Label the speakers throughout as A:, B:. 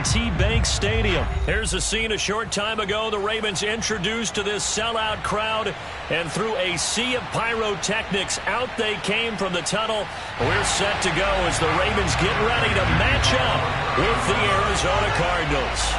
A: M&T Bank Stadium. Here's a scene a short time ago. The Ravens introduced to this sellout crowd, and through a sea of pyrotechnics, out they came from the tunnel. We're set to go as the Ravens get ready to match up with the Arizona Cardinals.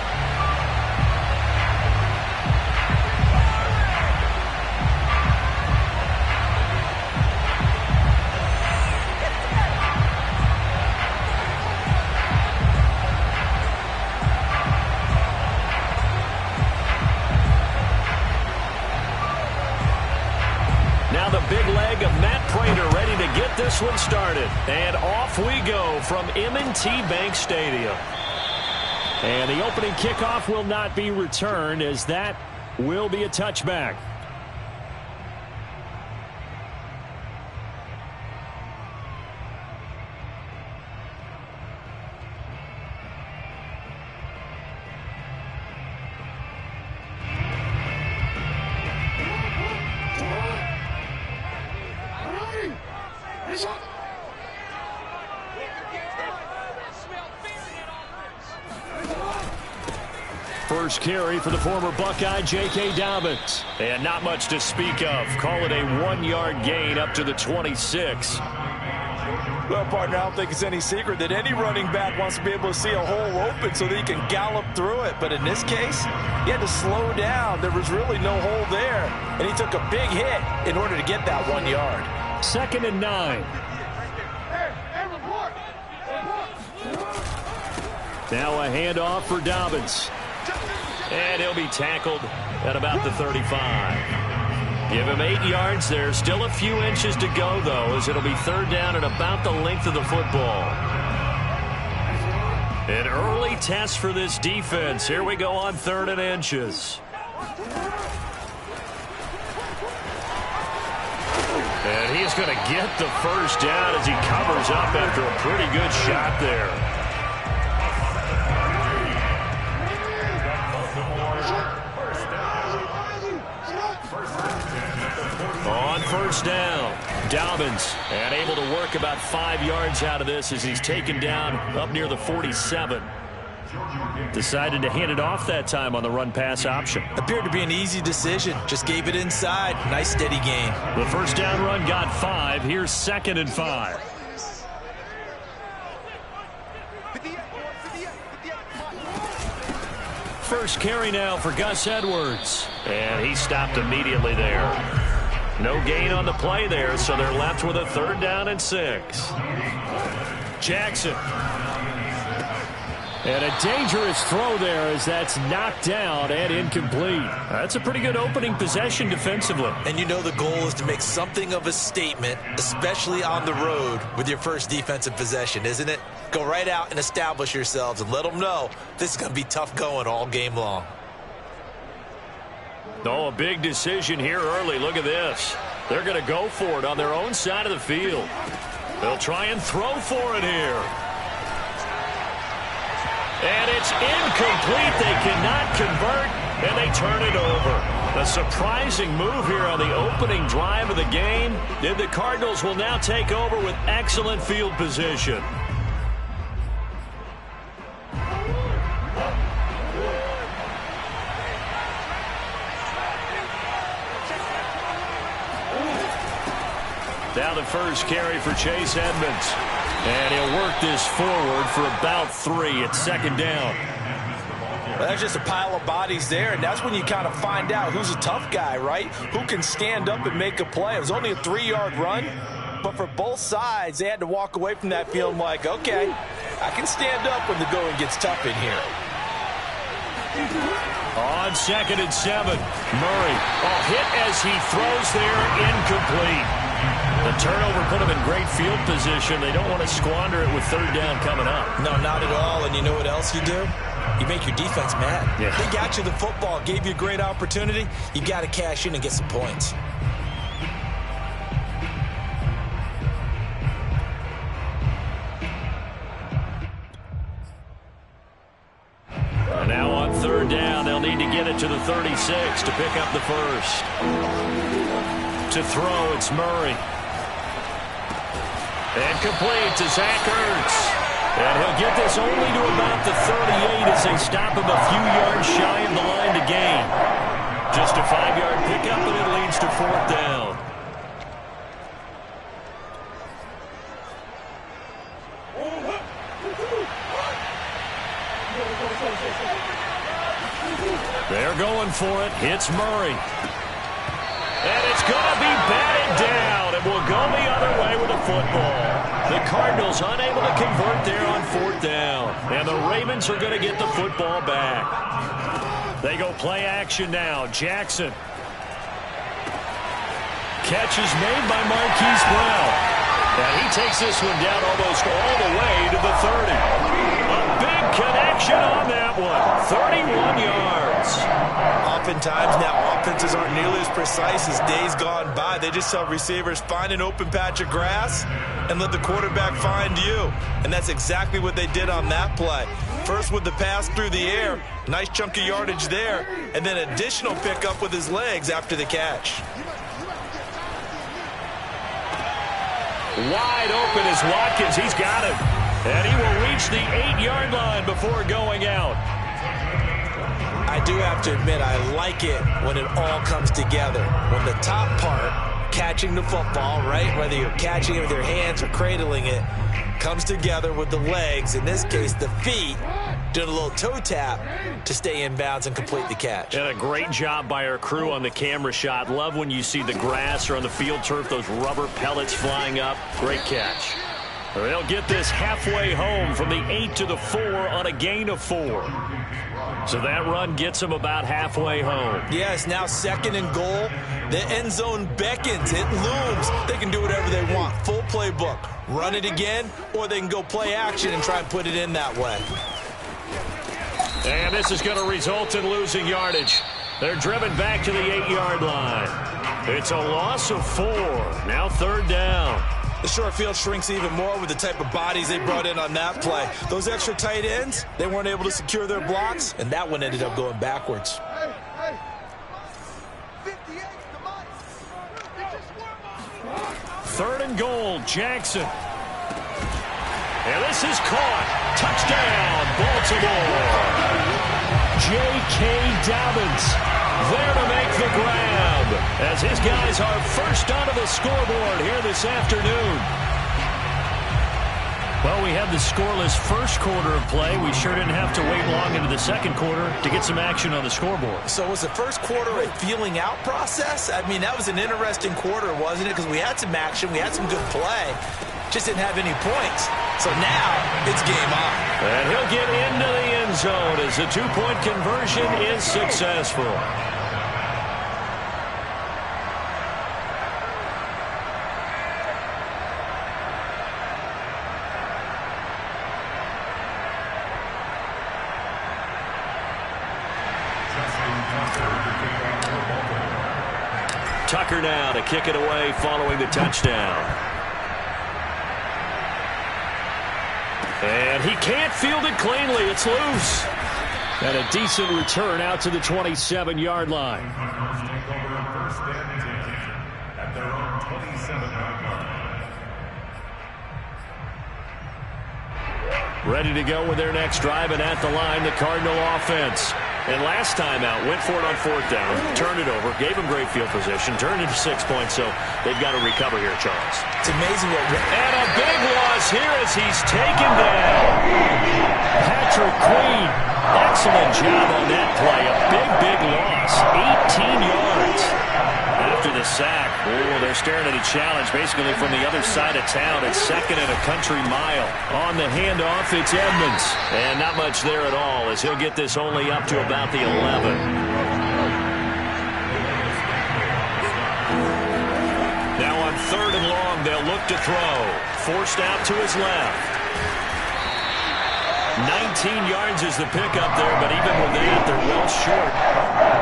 A: Ready to get this one started. And off we go from M&T Bank Stadium. And the opening kickoff will not be returned, as that will be a touchback. First carry for the former Buckeye, J.K. Dobbins. And not much to speak of. Call it a 1-yard gain up to the 26.
B: Well, partner, I don't think it's any secret that any running back wants to be able to see a hole open so that he can gallop through it. But in this case, he had to slow down. There was really no hole there. And he took a big hit in order to get that 1 yard.
A: 2nd and 9. Now a handoff for Dobbins. And he'll be tackled at about the 35. Give him 8 yards there. Still a few inches to go, though, as it'll be 3rd down and about the length of the football. An early test for this defense. Here we go on 3rd and inches. And he's going to get the first down as he covers up after a pretty good shot there. On 1st down, Dobbins, and able to work about 5 yards out of this as he's taken down up near the 47. Decided to hand it off that time on the run-pass option.
C: Appeared to be an easy decision. Just gave it inside. Nice steady gain.
A: The 1st down run got 5. Here's 2nd and 5. First carry now for Gus Edwards. And he stopped immediately there. No gain on the play there, so they're left with a 3rd down and 6. Jackson. And a dangerous throw there as that's knocked down and incomplete. That's a pretty good opening possession defensively.
C: And you know the goal is to make something of a statement, especially on the road with your first defensive possession, isn't it? Go right out and establish yourselves and let them know this is going to be tough going all game long.
A: Oh, a big decision here early. Look at this. They're going to go for it on their own side of the field. They'll try and throw for it here. And it's incomplete. They cannot convert, and they turn it over. A surprising move here on the opening drive of the game. And the Cardinals will now take over with excellent field position. Now the first carry for Chase Edmonds. And he'll work this forward for about 3 at 2nd down.
B: Well, that's just a pile of bodies there, and that's when you kind of find out who's a tough guy, right? Who can stand up and make a play. It was only a 3-yard run, but for both sides, they had to walk away from that feeling like, okay, I can stand up when the going gets tough in here.
A: On 2nd and 7, Murray. Hit as he throws there, incomplete. The turnover put them in great field position. They don't want to squander it with 3rd down coming up.
C: No, not at all. And you know what else you do? You make your defense mad.
A: Yeah.
C: They got you the football, gave you a great opportunity. You got to cash in and get some points.
A: Now on 3rd down, they'll need to get it to the 36 to pick up the first. To throw, it's Murray. And complete to Zach Ertz. And he'll get this only to about the 38 as they stop him a few yards shy of the line to gain. Just a 5-yard pickup, and it leads to 4th down. They're going for it. Hits Murray. And it's going to be batted down. It will go the other way with the football. The Cardinals unable to convert there on 4th down. And the Ravens are going to get the football back. They go play action now. Jackson. Catch is made by Marquise Brown. And he takes this one down almost all the way to the 30. A big connection on that one. 31 yards.
C: Oftentimes now offenses aren't nearly as precise as days gone by. They just tell receivers, find an open patch of grass and let the quarterback find you. And that's exactly what they did on that play. First with the pass through the air, nice chunk of yardage there, and then additional pickup with his legs after the catch.
A: Wide open is Watkins. He's got it. And he will reach the 8-yard line before going out.
C: I do have to admit, I like it when it all comes together. When the top part, catching the football, right, whether you're catching it with your hands or cradling it, comes together with the legs, in this case the feet, doing a little toe tap to stay in bounds and complete the catch.
A: And a great job by our crew on the camera shot. Love when you see the grass or on the field turf, those rubber pellets flying up. Great catch. They'll get this halfway home from the 8 to the 4 on a gain of 4. So that run gets them about halfway home.
C: Yes, now 2nd and goal. The end zone beckons. It looms. They can do whatever they want. Full playbook. Run it again, or they can go play action and try and put it in that way.
A: And this is going to result in losing yardage. They're driven back to the 8-yard line. It's a loss of 4. Now 3rd down.
C: The short field shrinks even more with the type of bodies they brought in on that play. Those extra tight ends, they weren't able to secure their blocks, and that one ended up going backwards.
A: Third and goal, Jackson. And this is caught. Touchdown, Baltimore. J.K. Dobbins there to make the grab as his guys are first onto the scoreboard here this afternoon. Well, we had the scoreless first quarter of play. We sure didn't have to wait long into the second quarter to get some action on the scoreboard.
C: So was the first quarter a feeling out process? I mean, that was an interesting quarter, wasn't it? Because we had some action, we had some good play, just didn't have any points. So now it's game on.
A: And he'll get into the end zone as the 2-point conversion is successful. Tucker now to kick it away following the touchdown. And he can't field it cleanly. It's loose. And a decent return out to the 27-yard line. Ready to go with their next drive, and at the line, the Cardinal offense. And last time out, went for it on 4th down, turned it over, gave him great field position, turned it to 6 points, so they've got to recover here, Charles.
C: It's amazing what...
A: And a big loss here as he's taken down. Patrick Queen, excellent job on that play. A big loss, 18 yards. After the sack, they're staring at a challenge basically from the other side of town. It's 2nd and a country mile. On the handoff, it's Edmonds. And not much there at all as he'll get this only up to about the 11. Now on 3rd and long, they'll look to throw. Forced out to his left. 19 yards is the pickup there, but even with that, they're well short.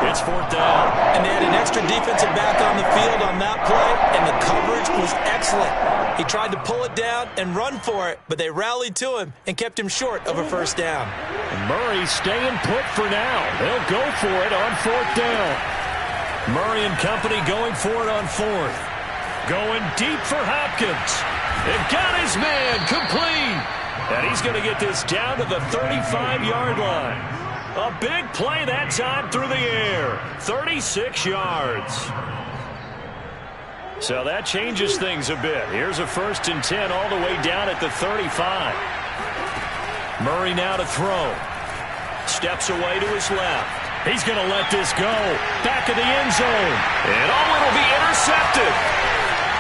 A: It's 4th down.
C: And they had an extra defensive back on the field on that play, and the coverage was excellent. He tried to pull it down and run for it, but they rallied to him and kept him short of a 1st down.
A: Murray staying put for now. They'll go for it on 4th down. Murray and company going for it on 4th. Going deep for Hopkins. They've got his man complete. And he's going to get this down to the 35-yard line. A big play that time through the air. 36 yards. So that changes things a bit. Here's a 1st and 10 all the way down at the 35. Murray now to throw. Steps away to his left. He's going to let this go. Back of the end zone. And it'll be intercepted.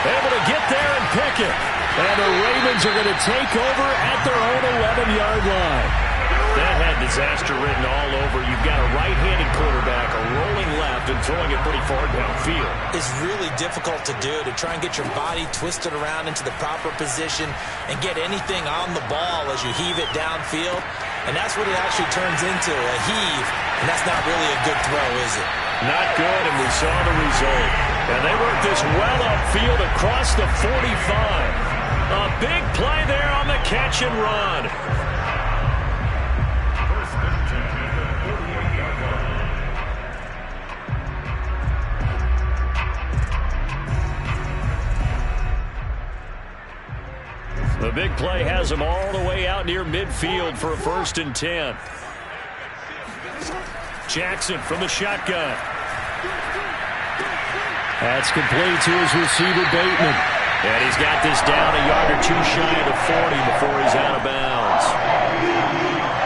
A: Able to get there and pick it. And the Ravens are going to take over at their own 11-yard line. That had disaster written all over. You've got a right-handed quarterback, a rolling left, and throwing it pretty far downfield.
C: It's really difficult to do, to try and get your body twisted around into the proper position and get anything on the ball as you heave it downfield. And that's what it actually turns into, a heave. And that's not really a good throw, is it?
A: Not good, and we saw the result. And they worked this well upfield across the 45. A big play there on the catch and run. The big play has him all the way out near midfield for a 1st and 10. Jackson from the shotgun. That's complete to his receiver, Bateman. And he's got this down a yard or two shy of the 40 before he's out of bounds.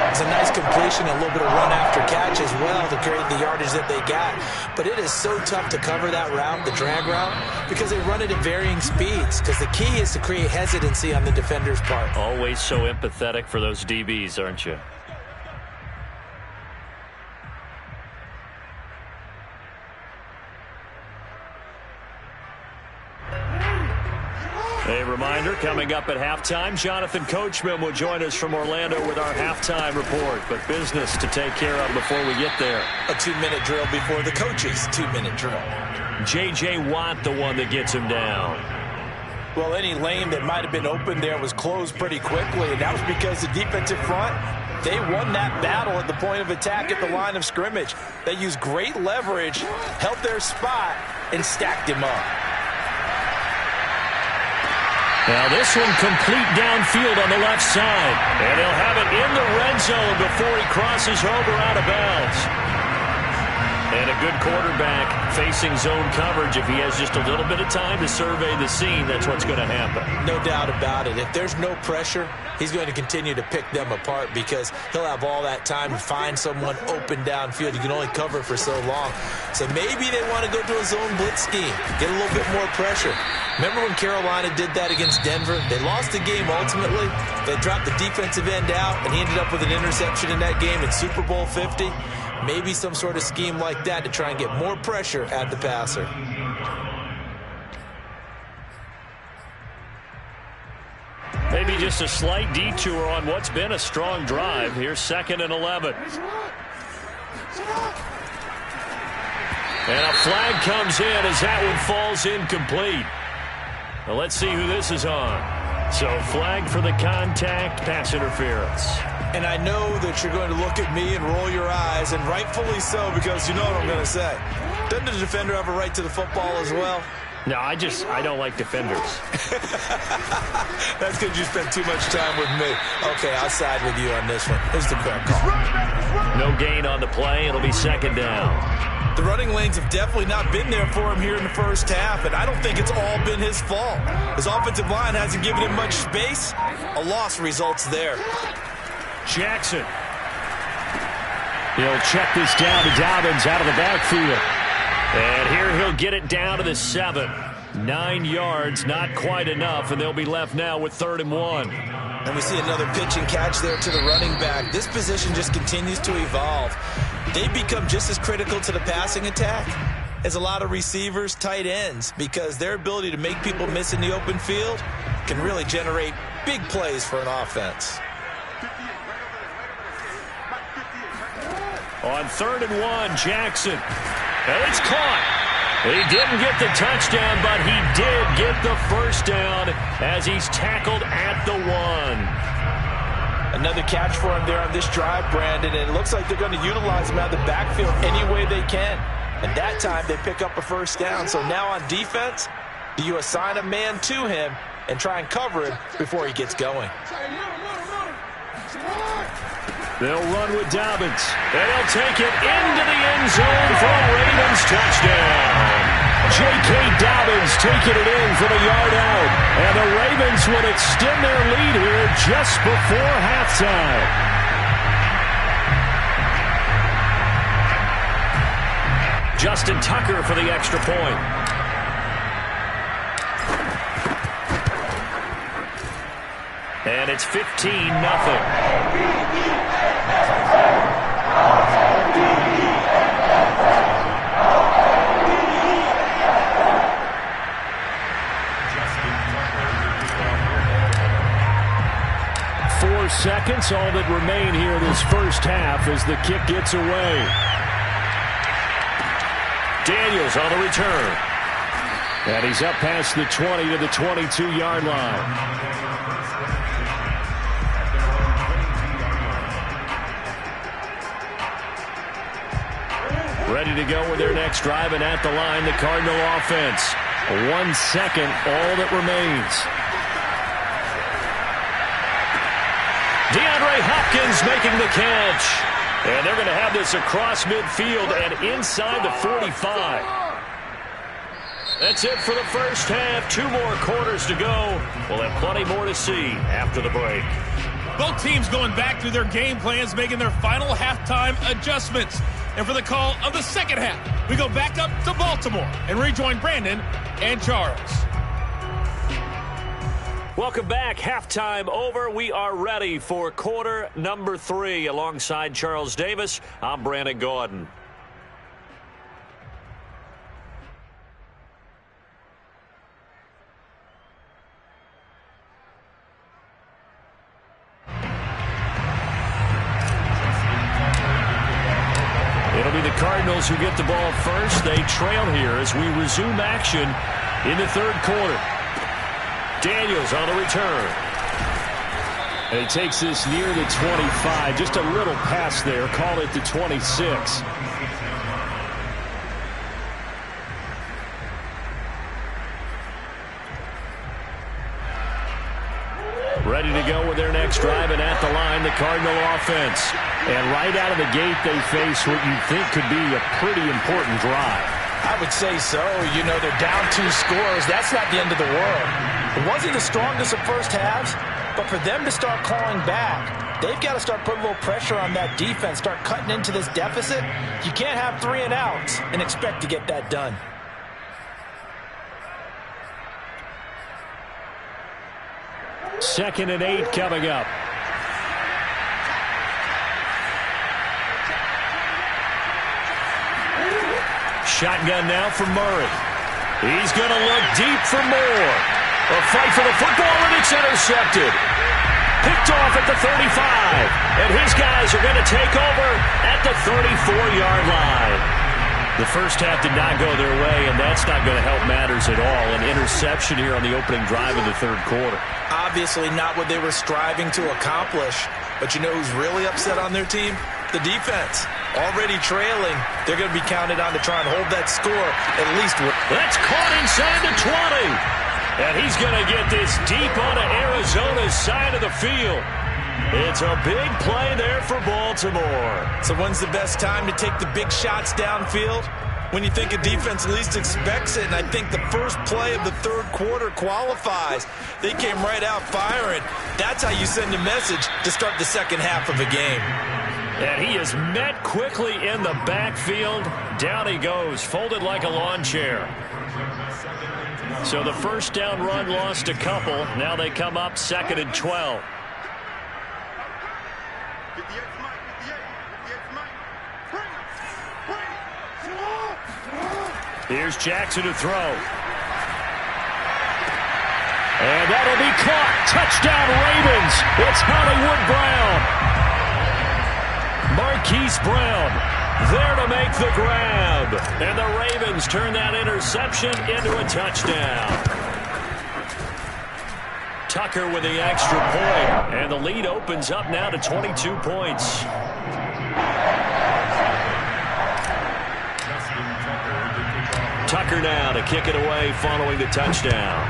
C: It's a nice completion, a little bit of run after catch as well to create the yardage that they got. But it is so tough to cover that route, the drag route, because they run it at varying speeds. Because the key is to create hesitancy on the defender's part.
A: Always so empathetic for those DBs, aren't you? A reminder, coming up at halftime, Jonathan Coachman will join us from Orlando with our halftime report. But business to take care of before we get there.
C: A 2-minute drill before the coach's 2-minute drill.
A: J.J. Watt, the one that gets him down.
B: Well, any lane that might have been open there was closed pretty quickly, and that was because the defensive front, they won that battle at the point of attack at the line of scrimmage. They used great leverage, held their spot, and stacked him up.
A: Now this one complete downfield on the left side. And he'll have it in the red zone before he crosses over out of bounds. And a good quarterback facing zone coverage. If he has just a little bit of time to survey the scene, that's what's going to happen.
C: No doubt about it. If there's no pressure, he's going to continue to pick them apart because he'll have all that time to find someone open downfield. You can only cover for so long. So maybe they want to go to a zone blitz scheme, get a little bit more pressure. Remember when Carolina did that against Denver? They lost the game ultimately. They dropped the defensive end out, and he ended up with an interception in that game in Super Bowl 50. Maybe some sort of scheme like that to try and get more pressure at the passer.
A: Maybe just a slight detour on what's been a strong drive. Here's 2nd and 11. And a flag comes in as that one falls incomplete. Now let's see who this is on. So flag for the contact, pass interference.
B: And I know that you're going to look at me and roll your eyes, and rightfully so, because you know what I'm going to say. Doesn't the defender have a right to the football as well?
A: No, I don't like defenders.
B: That's because you spent too much time with me. Okay, I'll side with you on this one. Here's the correct call.
A: No gain on the play. It'll be 2nd down.
B: The running lanes have definitely not been there for him here in the first half, and I don't think it's all been his fault. His offensive line hasn't given him much space. A loss results there.
A: Jackson. He'll check this down to Dobbins out of the backfield. And here he'll get it down to the 7. 9 yards, not quite enough, and they'll be left now with 3rd and 1.
C: And we see another pitch and catch there to the running back. This position just continues to evolve. They become just as critical to the passing attack as a lot of receivers, tight ends, because their ability to make people miss in the open field can really generate big plays for an offense.
A: On 3rd and 1, Jackson. And it's caught. He didn't get the touchdown, but he did get the first down as he's tackled at the 1.
B: Another catch for him there on this drive, Brandon, and it looks like they're going to utilize him out of the backfield any way they can. And that time they pick up a first down. So now on defense, do you assign a man to him and try and cover him before he gets going?
A: They'll run with Dobbins, and he'll take it into the end zone for a Ravens touchdown. J.K. Dobbins taking it in for the yard out, and the Ravens would extend their lead here just before halftime. Justin Tucker for the extra point. And it's 15-0. 4 seconds, all that remain here this first half as the kick gets away. Daniels on the return. And he's up past the 20 to the 22-yard line. Ready to go with their next drive, and at the line, the Cardinal offense. 1 second, all that remains. DeAndre Hopkins making the catch. And they're going to have this across midfield and inside the 45. That's it for the first half. 2 more quarters to go. We'll have plenty more to see after the break.
D: Both teams going back through their game plans, making their final halftime adjustments. And for the call of the second half, we go back up to Baltimore and rejoin Brandon and Charles.
A: Welcome back. Halftime over. We are ready for quarter number 3. Alongside Charles Davis, I'm Brandon Gaudin. It'll be the Cardinals who get the ball first. They trail here as we resume action in the third quarter. Daniels on the return. And he takes this near the 25. Just a little pass there. Call it the 26. Ready to go with their next drive, and at the line, the Cardinal offense. And right out of the gate, they face what you think could be a pretty important drive.
B: I would say so. You know, they're down 2 scores. That's not the end of the world. It wasn't the strongest of first halves, but for them to start clawing back, they've got to start putting a little pressure on that defense, start cutting into this deficit. You can't have 3 and outs and expect to get that done.
A: Second and 8 coming up. Shotgun now for Murray. He's going to look deep for more. A fight for the football, and it's intercepted. Picked off at the 35. And his guys are going to take over at the 34-yard line. The first half did not go their way, and that's not going to help matters at all. An interception here on the opening drive of the third quarter.
C: Obviously not what they were striving to accomplish. But you know who's really upset on their team? The defense. Already trailing. They're going to be counted on to try and hold that score at least.
A: That's caught inside the 20. And he's going to get this deep onto Arizona's side of the field. It's a big play there for Baltimore.
C: So when's the best time to take the big shots downfield? When you think a defense least expects it, and I think the first play of the third quarter qualifies. They came right out firing. That's how you send a message to start the second half of a game.
A: And he is met quickly in the backfield. Down he goes, folded like a lawn chair. So the first down run lost a couple. Now they come up 2nd and 12. Here's Jackson to throw. And that'll be caught. Touchdown Ravens. It's Hollywood Brown. Marquise Brown there to make the grab. And the Ravens turn that interception into a touchdown. Tucker with the extra point. And the lead opens up now to 22 points. Tucker now to kick it away following the touchdown.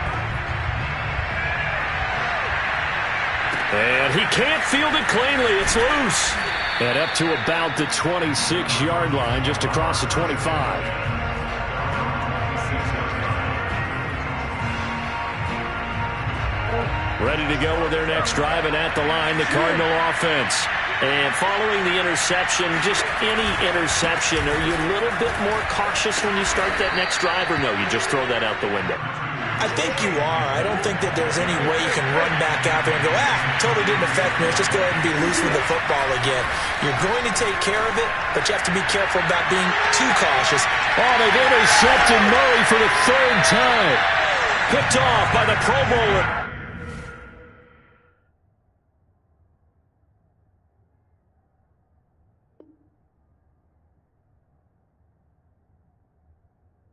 A: And he can't field it cleanly. It's loose. And up to about the 26-yard line, just across the 25. Ready to go with their next drive, and at the line, the Cardinal offense. And following the interception, just any interception, are you a little bit more cautious when you start that next drive, or no, you just throw that out the window?
B: I think you are. I don't think that there's any way you can run back out there and go, totally didn't affect me. Let's just go ahead and be loose with the football again. You're going to take care of it, but you have to be careful about being too cautious.
A: Oh, they've intercepted Murray for the third time. Picked off by the Pro Bowler.